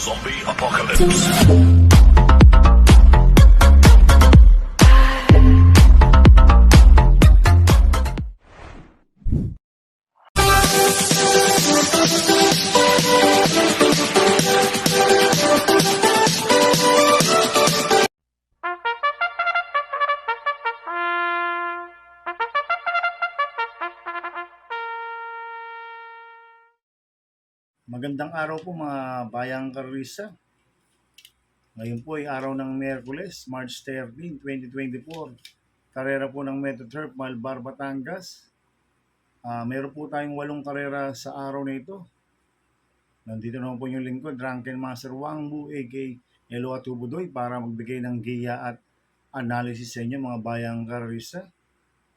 Zombie Apocalypse. Magandang araw po mga bayang karisa. Ngayon po ay araw ng Miyerkules, March 13, 2024. Karera po ng Metro Turf, Malbar, Batangas. Meron po tayong 8 karera sa araw na ito. Nandito naman po yung lingkod, Drunken Master Wangbu, a.k.a. Eloa Tubudoy, para magbigay ng giya at analysis sa inyo mga bayang karisa.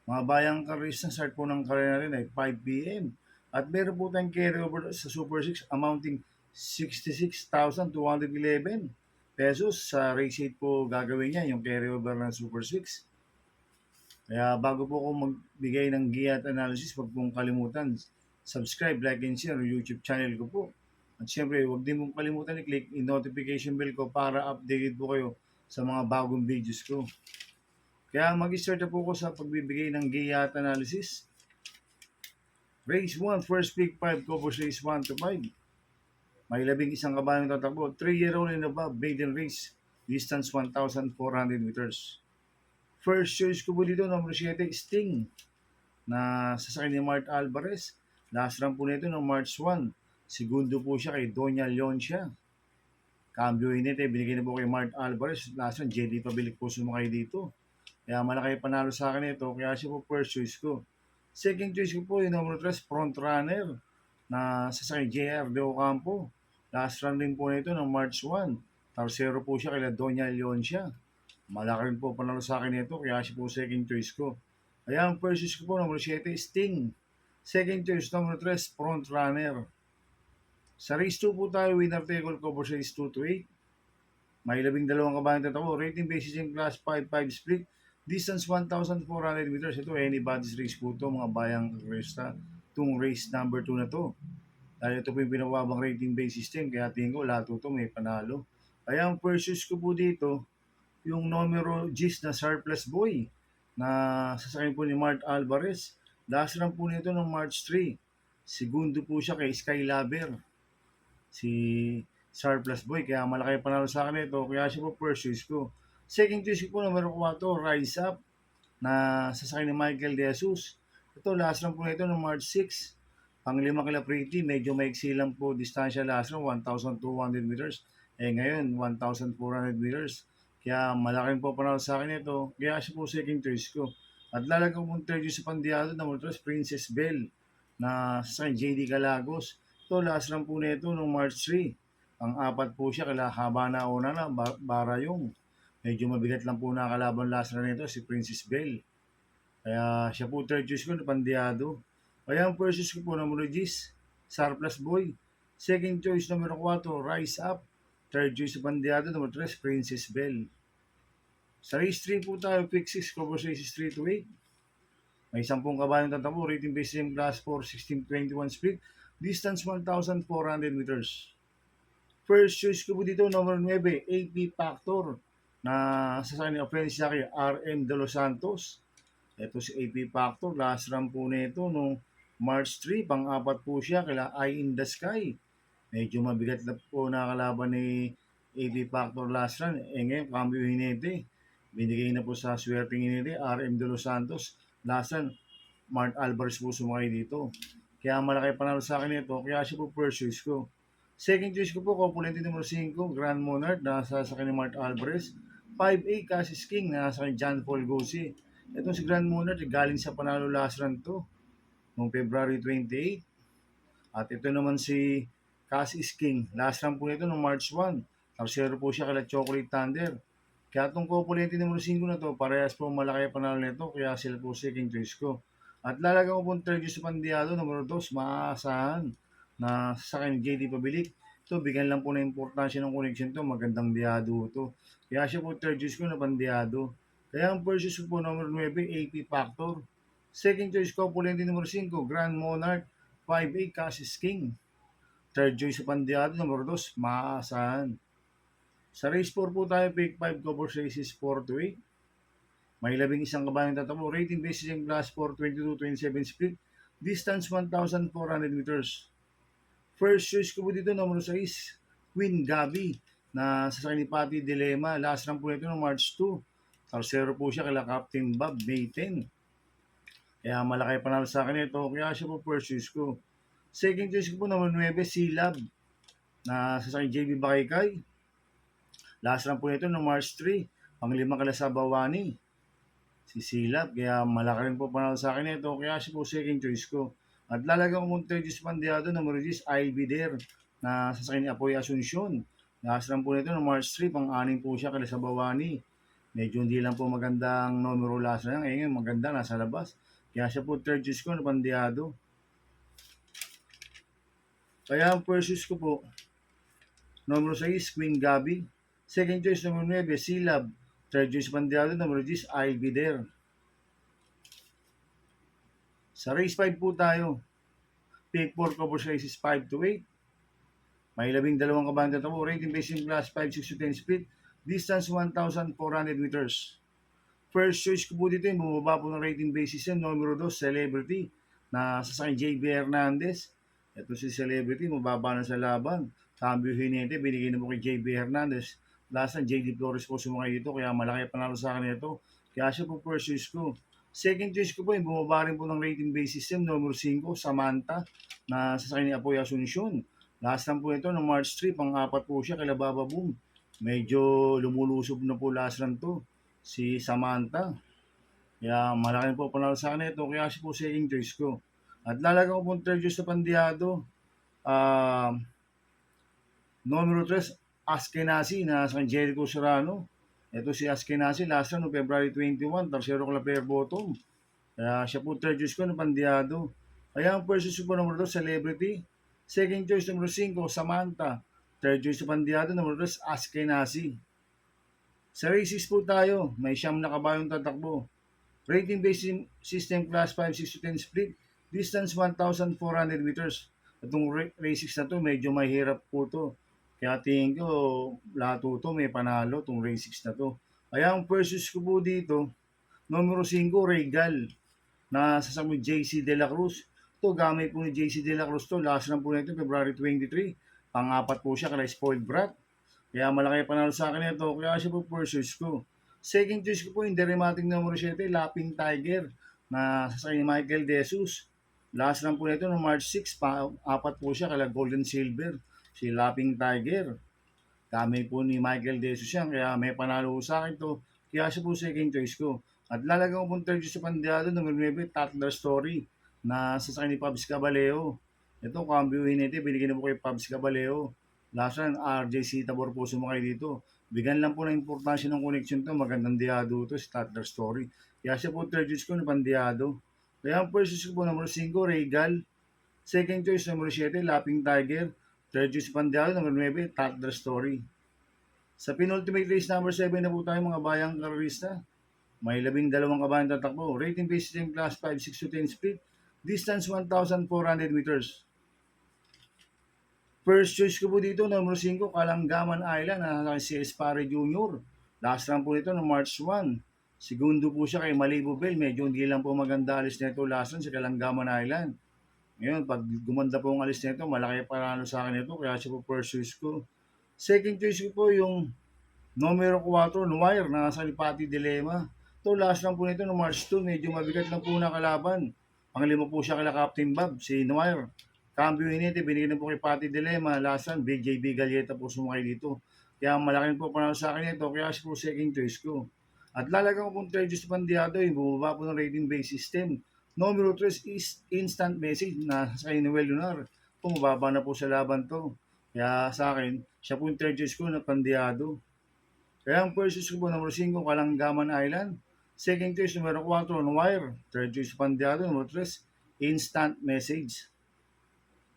Mga bayang karisa, start po ng karera rin ay 5 p.m. At meron po tayong carryover sa Super 6 amounting 66,211 pesos. Sa race 8 po gagawin niya yung carryover ng Super 6. Kaya bago po ako magbigay ng giya at analysis, huwag pong kalimutan subscribe, like, and share yung YouTube channel ko po. At syempre, huwag din mong kalimutan i-click yung notification bell ko para updated po kayo sa mga bagong videos ko. Kaya mag-start na po ko sa pagbibigay ng giya at analysis. Race 1, first pick 5, Cobos race 1 to 5. May 11 kabayong tatakbo. 3-year-old and above, maiden race. Distance 1,400 meters. First choice ko po dito, number 7, Sting. Na sasakay ni Mart Alvarez. Last run po nito ng March 1. Segundo po siya kay Doña Leoncia. Cambio init binigay na po kay Mart Alvarez. Last run, JD Pabilik po sumakay dito. Kaya malaki panalo sa akin ito. Kaya siya po first choice ko. Second choice ko po yung number 3, front runner na sasakay JR De Ocampo. Last run din po nito ng March 1. Tarsero po siya kay Doña Leoncia. Malaki rin po panalo sa akin ito. Kaya siya po second choice ko. Kaya ang first choice ko po number 7, Sting. Second choice number 3, front runner. Sa race 2 po tayo, winner take all cover race 2 to 8. May 12 kabayang tatakbo. Rating basis in class 5-5 split. Distance 1,400 meters. Ito, anybody's race po ito, mga bayang karista. Itong race number 2 na to. Dahil ito po yung pinababang rating based system. Kaya tingin ko, lahat ito may panalo. Kaya ang first choice ko po dito, yung numero 10 na Surplus Boy na sasakyan po ni Mart Alvarez. Last run po nito ng March 3. Segundo po siya kay Skylaber. Si Surplus Boy. Kaya malaki panalo sa akin ito. Kaya siya po first choice ko. Second choice ko po numero 4, Rise Up na sasakyan ni Michael De Jesus. Ito, last run po nito ng March 6. Pang-5 kila Pretty, medyo maiksi lang po distansya last run, 1,200 meters. Ngayon, 1,400 meters. Kaya malaki po panalo sa akin ito. Kaya siya po second choice ko. At lalagyan ko po third choice sa Pandiado, number 3, Princess Belle na sasakyan JD Galagos. Ito, last run po nito ng March 3. Pang-4 po siya, kaya haba na una na, Barayong. Medyo mabigat lang po nakalaban last run nito si Princess Belle. Kaya siya po third choice ko na Pandiado. Kaya ang first choice ko po numero 10, Surplus Boy. Second choice numero 4, Rise Up. Third choice sa Pandiado, numero 3, Princess Belle. Sa race 3 po tayo, pick 6, cover races 3 to 8. May 10 kabayong tatakbo, rating based in class 4, 16-21 split. Distance 1,400 meters. First choice ko po dito, number 9, AP Factor na sasakyan ni Offense sa akin, RM De Los Santos. Ito si AP Factor, last run po nito nung March 3, pang-4 po siya, kila Eye in the Sky. Medyo mabigat na po nakalaban ni AP Factor last run. Ngayon, cambio hinete. Binigay na po sa swerteng hinete, RM De Los Santos. Last run, Mart Alvarez po sumakay dito. Kaya malaki panalo sa akin ito, kaya siya po first choice ko. Second choice ko po, componente numero 5, Grand Monarch, nasa sa ni Mart Alvarez. 5A, Cassis King, nasa kay John Paul Gossi. Ito si Grand Monarch, galing sa panalo last run to, noong February 28. At ito naman si Cassis King, last run po nito noong March 1. Tarsero po siya kala Chocolate Thunder. Kaya itong componente numero 5 na to, parehas po malaki panalo nito, kaya sila po second choice ko. At lalagyan ko po third choice sa Pandiado, numero 2, maaasahan na sa akin JD Pabilik. Ito, bigyan lang po na importansya ng connection to, magandang diado to. Kaya siya po third choice ko na Pandiado. Kaya ang first choice ko po number 9, AP Factor. Second choice ko po din numero 5, Grand Monarch. 5A, Cassis King. Third choice sa Pandiado, numero 2, Maasahan. Sa race 4 po tayo, pick 5 cover races 4 to 8. May 11 kabayang tatakbo. Rating basis in class 4, 22-27 split. Distance 1,400 meters. First choice ko po dito, numero 6, Queen Gabi, na sa ni Pati Dilema. Last run po ito ng March 2. Tarsero po siya kala Captain Bob, May 10. Kaya malaki panalo sa akin ito. Kaya siya po first choice ko. Second choice ko po, numero 9, Silab, na sa JB Bakaykay. Last run po ito ng March 3. Pang-5 kala sa Bawani. Si Silab, kaya malaki rin po panalo sa akin ito. Kaya siya po second choice ko. At lalagyan ko mong third choice Pandiado, numero 10, I'll Be There, na sa ni Apoy Asuncion. Last run po nito ng March 3, pang-6 po siya kala sa Bawani. Medyo hindi lang po magandang numero last na yan. Ngayon maganda, nasa labas. Kaya siya po third choice ko na Pandiado. Kaya ang first choice ko po, numero 6, Queen Gabi. Second choice, numero 9, Silab. Third choice Pandiado, numero 10, I'll Be There. Sa race 5 po tayo. Pick 4 cover races 5 to 8. May 12 kabayang tatakbo. Rating based in class 5, 6 to 10 speed. Distance 1,400 meters. First choice ko po dito yung bumaba po ng rating basis yan. Numero 2, Celebrity, na sa JB Hernandez. Ito si Celebrity, mababa na sa laban. Cambio Hinete, binigay na po kay JB Hernandez. Last na JD Flores po sumakay dito, kaya malaki panalo sa akin ito. Kaya siya po first choice ko. Second choice ko po, yung bumaba rin po ng rating base system, numero 5, Samantha, na sa ni Apoy Asuncion. Last time po ito, ng March 3, pang-4 po siya, kay Baba Boom. Medyo lumulusob na po last run to, si Samantha. Kaya malaki po panalo sa akin ito, kaya siya po second choice ko. At lalagyan ko po third choice sa Pandiado. Numero 3, Askenazi, na sa Jericho Serrano. Ito si Askenazi, last run no February 21, tarsero ko la player bottom. Kaya siya po third choice ko na Pandiado. Kaya ang first choice ko numero 2, Celebrity. Second choice numero 5, Samantha. Third choice sa Pandiado, numero 3, Askenazi. Sa races po tayo, may 9 na kabayong tatakbo. Rating based system class 5, 6 to 10 split. Distance 1,400 meters. Itong races na to, medyo mahirap po to. Kaya tingin ko, lahat ito may panalo itong race 6 na to. Kaya ang first choice ko po dito, numero 5, Regal, na sa JC De La Cruz. Ito, gamit po ni JC De La Cruz to. Last na po nito, February 23. Pang-4 po siya, kala Spoiled Brat. Kaya malaki panalo sa akin ito. Kaya siya po first choice ko. Second choice ko po, yung Derematic numero 7, Lapping Tiger, na sa ni Michael De Jesus. Last na po nito, no March 6, pang-4 po siya, kala Golden Silver. Si Lapping Tiger. Kami po ni Michael De Jesus yan, kaya may panalo sa akin to. Kaya siya po second choice ko. At lalagyan ko po third choice sa Pandiado, numero 9, Tatler Story, na sa ni Pabs Caballeo. Ito, Cambio Hinete, binigyan na po kay Pabs Caballeo. Last run, RJC Tabor po sumakay dito. Bigyan lang po ng importansya ng connection to. Magandang diado to, si Tatler Story. Kaya siya po third choice ko na Pandiado. Kaya ang first choice ko po, numero 5, Regal. Second choice, numero 7, Lapping Tiger. Third choice Pandiado, number 9, Tatler Story. Sa penultimate race number 7 na po tayo mga bayang karista. May 12 kabayang tatakbo. Rating based in class 5, 6 to 10 speed. Distance 1,400 meters. First choice ko po dito, number 5, Kalanggaman Island, na si Espare Jr. Last run po nito no March 1. Segundo po siya kay Malibu Bell. Medyo hindi lang po maganda alis nito last run si Kalanggaman Island. Ngayon, pag gumanda po ang alis nito, malaki panalo sa akin ito, kaya siya po first choice ko. Second choice ko po yung numero 4, Noir, na nasa Pati Dilema. Ito, last lang po nito, no March 2, medyo mabigat lang po na kalaban. Pang-5 po siya kala Captain Bob, si Noir. Cambio Hinete, binigyan na po kay Pati Dilema. Last lang, BJB Galieta po sumakay dito. Kaya malaki po panalo sa akin ito, kaya siya po second choice ko. At lalagyan ko pong third choice Pandiado, yung bumaba po ng rating base system. Numero 3 is instant message, na sa kay Noel Lunar. Pumababa na po sa laban to. Kaya sa akin, siya po yung third choice ko na Pandiado. Kaya ang first choice ko po, numero 5, Kalanggaman Island. Second choice, numero 4, Wire. Third choice, Pandiado. Numero 3, instant message.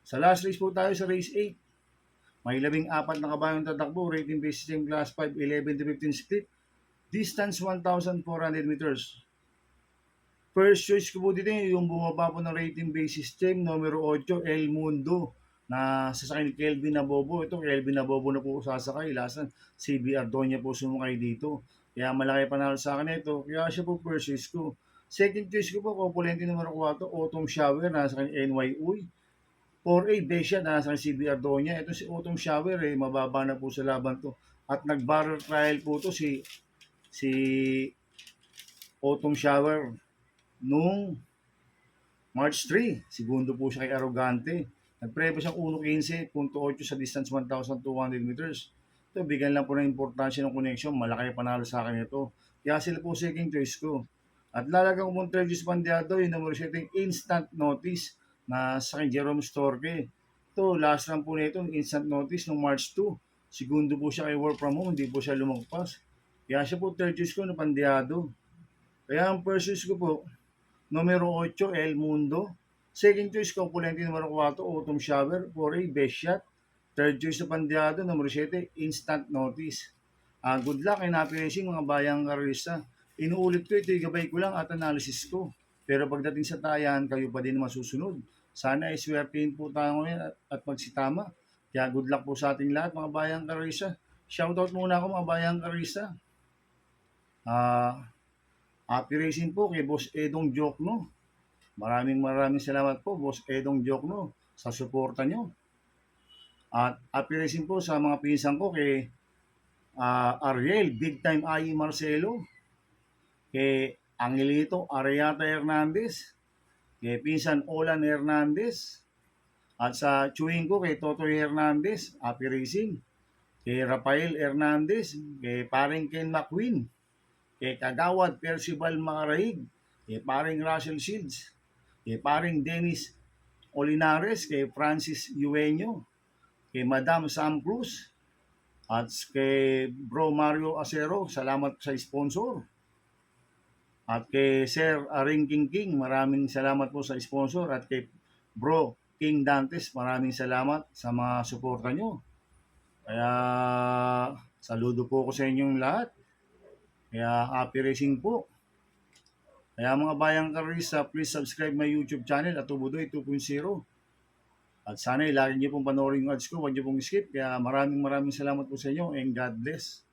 Sa last race po tayo sa race 8. May 14 na kabayang tatakbo. Rating based system class 5, 11 to 15 split. Distance 1,400 meters. First choice ko po dito yung bumaba po ng rating base system, numero 8, El Mundo, na sasakay ni Kelvin Nabobo. Ito, Kelvin Nabobo na po sasakay. Lasan, CB Ardonia po sumakay dito. Kaya malaki panalo sa akin ito. Kaya siya po purchase ko. Second choice ko po, Componente numero 4, Autumn Shower, nasa kanya NY Uy. 4A, Besia, nasa kanya CB Ardonia. Ito si Autumn Shower, mababa na po sa laban to. At nag-barrel trial po to si Autumn Shower nung March 3. Segundo po siya kay Arrogante. Nagprepo siyang 1.15.8 sa distance 1,200 meters. Ito, bigyan lang po ng importansya ng connection. Malaki panalo sa akin ito. Kaya sila po second choice ko. At lalagyan ko mong Trevis Pandiado, yung numero 7, instant notice na sa akin Jerome Storke. Ito, last run po nito, instant notice noong March 2. Segundo po siya kay work from home, hindi po siya lumagpas. Kaya siya po third choice ko na Pandiado. Kaya ang first choice ko po, numero 8, El Mundo. Second choice, Componente numero 4, Autumn Shower. 4A, Best Shot. Third choice sa Pandiado, numero 7, Instant Notice. Good luck and happy racing mga bayang karista. Inuulit ko ito, gabay ko lang at analysis ko. Pero pagdating sa tayan, kayo pa din masusunod. Sana iswertein po tayo ngayon at magsitama. Kaya good luck po sa ating lahat mga bayang karista. Shoutout muna ako mga bayang karista. Happy racing po kay Boss Edong Jokno. Maraming salamat po Boss Edong Jokno sa suporta nyo. At happy racing po sa mga pinsan ko kay Ariel, Big Time Ai Marcelo, kay Angelito Ariata Hernandez, kay pinsan Olan Hernandez, at sa chewing ko kay Totoy Hernandez, happy racing, kay Rafael Hernandez, kay paring Ken McQueen, kay Kagawad Percival Macaraig, kay paring Russell Shields, kay paring Dennis Olinares, kay Francis Eugenio, kay Madam Sam Cruz, at kay Bro Mario Acero, salamat sa sponsor. At kay Sir Aring King, maraming salamat po sa sponsor. At kay Bro King Dantes, maraming salamat sa mga suporta nyo. Kaya saludo po ko sa inyong lahat. Kaya happy racing po. Kaya mga bayang karista, please subscribe my YouTube channel at Tubudoy 2.0. At sana lagi niyo pong panoorin yung ads ko, huwag niyo pong skip. Kaya maraming salamat po sa inyo and God bless.